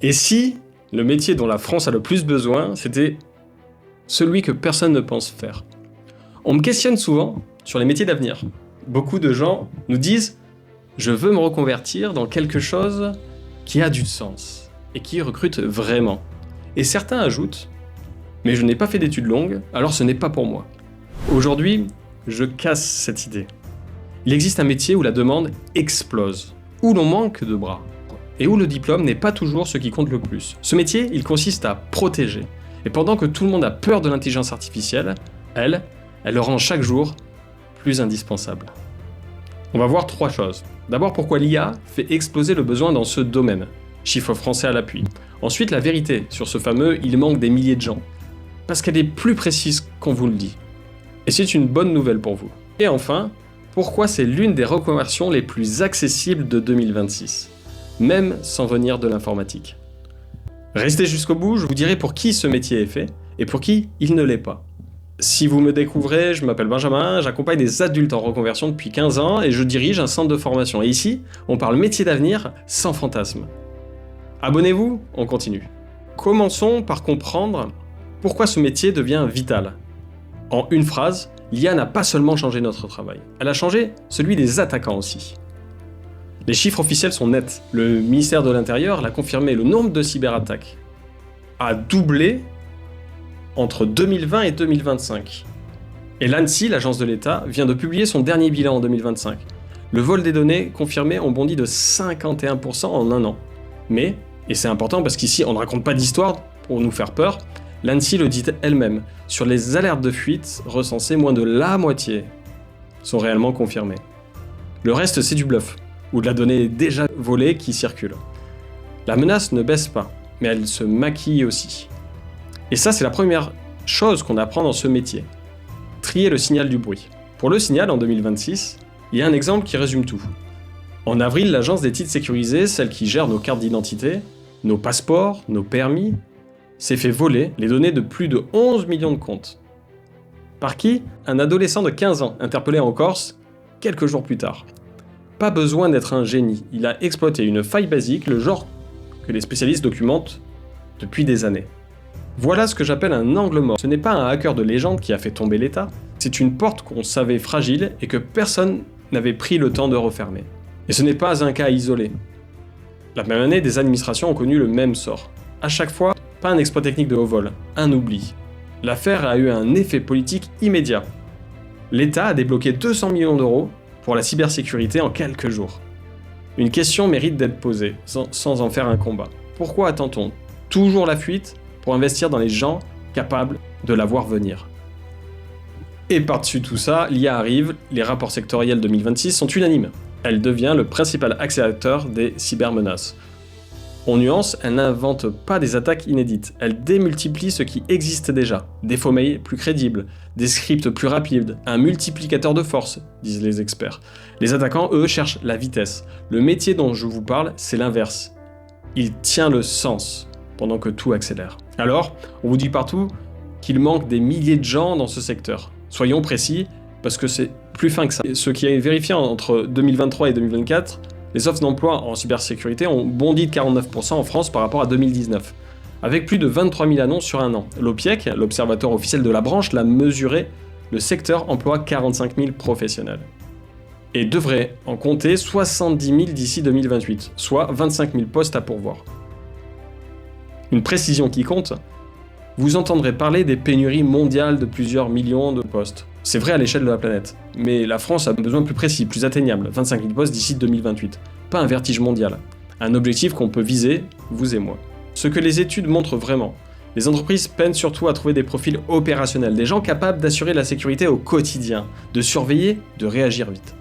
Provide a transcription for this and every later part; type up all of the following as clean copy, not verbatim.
Et si le métier dont la France a le plus besoin, c'était celui que personne ne pense faire? On me questionne souvent sur les métiers d'avenir. Beaucoup de gens nous disent « Je veux me reconvertir dans quelque chose qui a du sens et qui recrute vraiment. » Et certains ajoutent « Mais je n'ai pas fait d'études longues, alors ce n'est pas pour moi. » Aujourd'hui, je casse cette idée. Il existe un métier où la demande explose, où l'on manque de bras, et où le diplôme n'est pas toujours ce qui compte le plus. Ce métier, il consiste à protéger. Et pendant que tout le monde a peur de l'intelligence artificielle, elle le rend chaque jour plus indispensable. On va voir 3 choses. D'abord, pourquoi l'IA fait exploser le besoin dans ce domaine. Chiffre français à l'appui. Ensuite, la vérité sur ce fameux « il manque des milliers de gens ». Parce qu'elle est plus précise qu'on vous le dit. Et c'est une bonne nouvelle pour vous. Et enfin, pourquoi c'est l'une des reconversions les plus accessibles de 2026, même sans venir de l'informatique. Restez jusqu'au bout, je vous dirai pour qui ce métier est fait et pour qui il ne l'est pas. Si vous me découvrez, je m'appelle Benjamin, j'accompagne des adultes en reconversion depuis 15 ans et je dirige un centre de formation. Et ici, on parle métier d'avenir sans fantasme. Abonnez-vous, on continue. Commençons par comprendre pourquoi ce métier devient vital. En une phrase, l'IA n'a pas seulement changé notre travail, elle a changé celui des attaquants aussi. Les chiffres officiels sont nets. Le ministère de l'Intérieur l'a confirmé, le nombre de cyberattaques a doublé entre 2020 et 2025. Et l'ANSSI, l'agence de l'État, vient de publier son dernier bilan en 2025. Le vol des données confirmé ont bondi de 51% en un an. Mais, et c'est important parce qu'ici on ne raconte pas d'histoire pour nous faire peur, l'ANSSI le dit elle-même, sur les alertes de fuite recensées, moins de la moitié sont réellement confirmées. Le reste c'est du bluff, ou de la donnée déjà volée qui circule. La menace ne baisse pas, mais elle se maquille aussi. Et ça, c'est la première chose qu'on apprend dans ce métier. Trier le signal du bruit. Pour le signal, en 2026, il y a un exemple qui résume tout. En avril, l'agence des titres sécurisés, celle qui gère nos cartes d'identité, nos passeports, nos permis, s'est fait voler les données de plus de 11 millions de comptes. Par qui? Un adolescent de 15 ans, interpellé en Corse, quelques jours plus tard. Pas besoin d'être un génie, il a exploité une faille basique, le genre que les spécialistes documentent depuis des années. Voilà ce que j'appelle un angle mort. Ce n'est pas un hacker de légende qui a fait tomber l'État, c'est une porte qu'on savait fragile et que personne n'avait pris le temps de refermer. Et ce n'est pas un cas isolé. La même année, des administrations ont connu le même sort. À chaque fois, pas un exploit technique de haut vol, un oubli. L'affaire a eu un effet politique immédiat. L'État a débloqué 200 millions d'euros pour la cybersécurité en quelques jours. Une question mérite d'être posée, sans en faire un combat. Pourquoi attend-on toujours la fuite pour investir dans les gens capables de la voir venir? Et par-dessus tout ça, l'IA arrive, les rapports sectoriels 2026 sont unanimes. Elle devient le principal accélérateur des cybermenaces. On nuance, elle n'invente pas des attaques inédites, elle démultiplie ce qui existe déjà. Des faux mails plus crédibles, des scripts plus rapides, un multiplicateur de force, disent les experts. Les attaquants, eux, cherchent la vitesse. Le métier dont je vous parle, c'est l'inverse. Il tient le sens, pendant que tout accélère. Alors, on vous dit partout qu'il manque des milliers de gens dans ce secteur. Soyons précis, parce que c'est plus fin que ça. Ce qui est vérifié entre 2023 et 2024, les offres d'emploi en cybersécurité ont bondi de 49% en France par rapport à 2019, avec plus de 23 000 annonces sur un an. L'OPIEC, l'Observatoire officiel de la branche, l'a mesuré, le secteur emploie 45 000 professionnels. Et devrait en compter 70 000 d'ici 2028, soit 25 000 postes à pourvoir. Une précision qui compte, vous entendrez parler des pénuries mondiales de plusieurs millions de postes. C'est vrai à l'échelle de la planète, mais la France a besoin plus précis, plus atteignable, 25 000 postes d'ici 2028. Pas un vertige mondial, un objectif qu'on peut viser, vous et moi. Ce que les études montrent vraiment, les entreprises peinent surtout à trouver des profils opérationnels, des gens capables d'assurer la sécurité au quotidien, de surveiller, de réagir vite.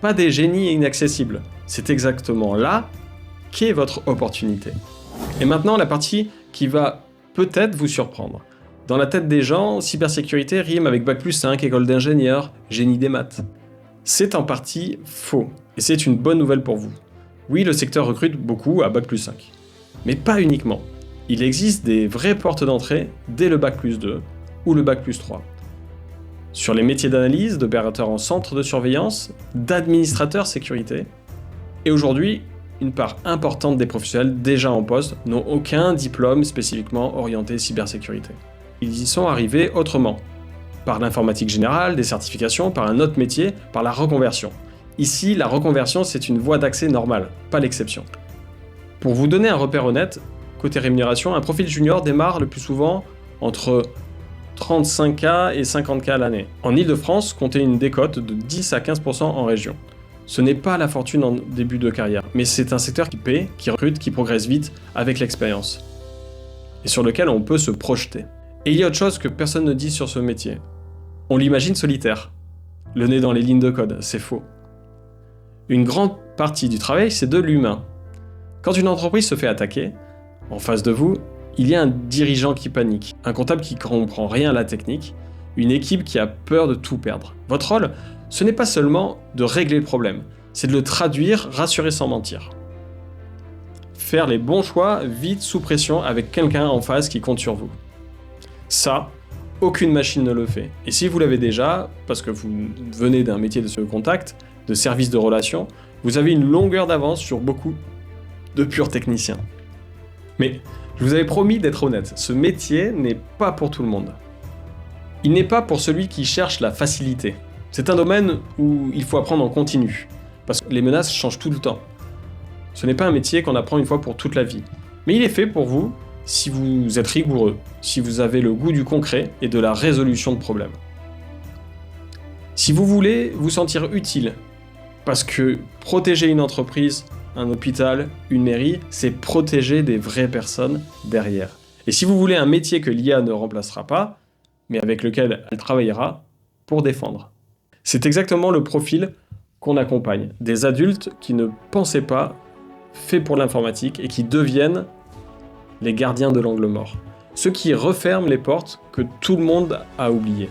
Pas des génies inaccessibles, c'est exactement là qu'est votre opportunité. Et maintenant la partie qui va peut-être vous surprendre. Dans la tête des gens, cybersécurité rime avec Bac+5, école d'ingénieur, génie des maths. C'est en partie faux, et c'est une bonne nouvelle pour vous. Oui, le secteur recrute beaucoup à Bac+5. Mais pas uniquement. Il existe des vraies portes d'entrée dès le Bac+2 ou le Bac+3. Sur les métiers d'analyse, d'opérateurs en centre de surveillance, d'administrateurs sécurité. Et aujourd'hui, une part importante des professionnels déjà en poste n'ont aucun diplôme spécifiquement orienté cybersécurité. Ils y sont arrivés autrement, par l'informatique générale, des certifications, par un autre métier, par la reconversion. Ici, la reconversion, c'est une voie d'accès normale, pas l'exception. Pour vous donner un repère honnête, côté rémunération, un profil junior démarre le plus souvent entre 35K et 50K à l'année. En Ile-de-France, comptez une décote de 10 à 15% en région. Ce n'est pas la fortune en début de carrière, mais c'est un secteur qui paie, qui recrute, qui progresse vite avec l'expérience, et sur lequel on peut se projeter. Et il y a autre chose que personne ne dit sur ce métier. On l'imagine solitaire, le nez dans les lignes de code, c'est faux. Une grande partie du travail, c'est de l'humain. Quand une entreprise se fait attaquer, en face de vous, il y a un dirigeant qui panique, un comptable qui ne comprend rien à la technique, une équipe qui a peur de tout perdre. Votre rôle, ce n'est pas seulement de régler le problème, c'est de le traduire, rassurer sans mentir. Faire les bons choix, vite, sous pression, avec quelqu'un en face qui compte sur vous. Ça, aucune machine ne le fait. Et si vous l'avez déjà, parce que vous venez d'un métier de ce contact, de service de relations, vous avez une longueur d'avance sur beaucoup de purs techniciens. Mais je vous avais promis d'être honnête, ce métier n'est pas pour tout le monde. Il n'est pas pour celui qui cherche la facilité. C'est un domaine où il faut apprendre en continu, parce que les menaces changent tout le temps. Ce n'est pas un métier qu'on apprend une fois pour toute la vie. Mais il est fait pour vous si vous êtes rigoureux, si vous avez le goût du concret et de la résolution de problèmes. Si vous voulez vous sentir utile, parce que protéger une entreprise, un hôpital, une mairie, c'est protéger des vraies personnes derrière. Et si vous voulez un métier que l'IA ne remplacera pas, mais avec lequel elle travaillera pour défendre. C'est exactement le profil qu'on accompagne. Des adultes qui ne pensaient pas faits pour l'informatique et qui deviennent les gardiens de l'angle mort. Ceux qui referment les portes que tout le monde a oubliées.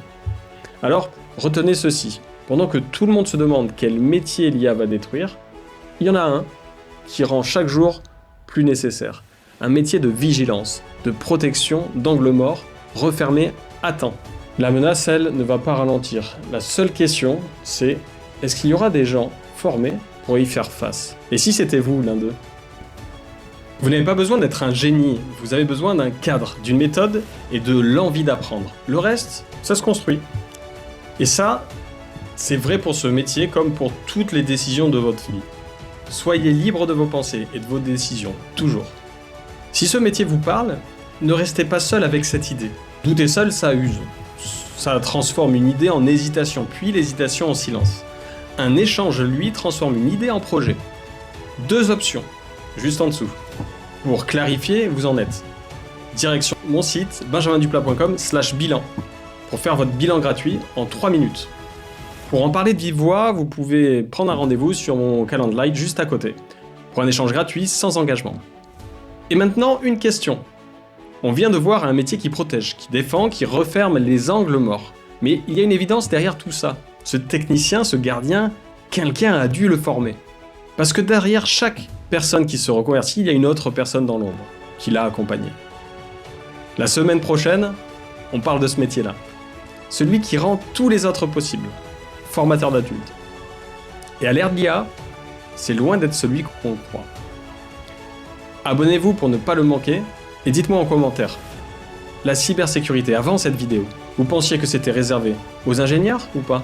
Alors, retenez ceci. Pendant que tout le monde se demande quel métier l'IA va détruire, il y en a un qui rend chaque jour plus nécessaire. Un métier de vigilance, de protection, d'angle mort, refermé à temps. La menace, elle, ne va pas ralentir. La seule question, c'est est-ce qu'il y aura des gens formés pour y faire face? Et si c'était vous, l'un d'eux? Vous n'avez pas besoin d'être un génie, vous avez besoin d'un cadre, d'une méthode et de l'envie d'apprendre. Le reste, ça se construit. Et ça, c'est vrai pour ce métier comme pour toutes les décisions de votre vie. Soyez libre de vos pensées et de vos décisions, toujours. Si ce métier vous parle, ne restez pas seul avec cette idée. Douter seul, ça use. Ça transforme une idée en hésitation, puis l'hésitation en silence. Un échange, lui, transforme une idée en projet. 2 options, juste en dessous. Pour clarifier, vous en êtes. Direction mon site, benjaminduplat.com/bilan, pour faire votre bilan gratuit en 3 minutes. Pour en parler de vive voix, vous pouvez prendre un rendez-vous sur mon calendrier juste à côté, pour un échange gratuit sans engagement. Et maintenant, une question. On vient de voir un métier qui protège, qui défend, qui referme les angles morts. Mais il y a une évidence derrière tout ça. Ce technicien, ce gardien, quelqu'un a dû le former. Parce que derrière chaque personne qui se reconvertit, il y a une autre personne dans l'ombre, qui l'a accompagné. La semaine prochaine, on parle de ce métier-là. Celui qui rend tous les autres possibles. Formateur d'adultes. Et à l'ère de l'IA, c'est loin d'être celui qu'on croit. Abonnez-vous pour ne pas le manquer, et dites-moi en commentaire. La cybersécurité, avant cette vidéo, vous pensiez que c'était réservé aux ingénieurs ou pas ?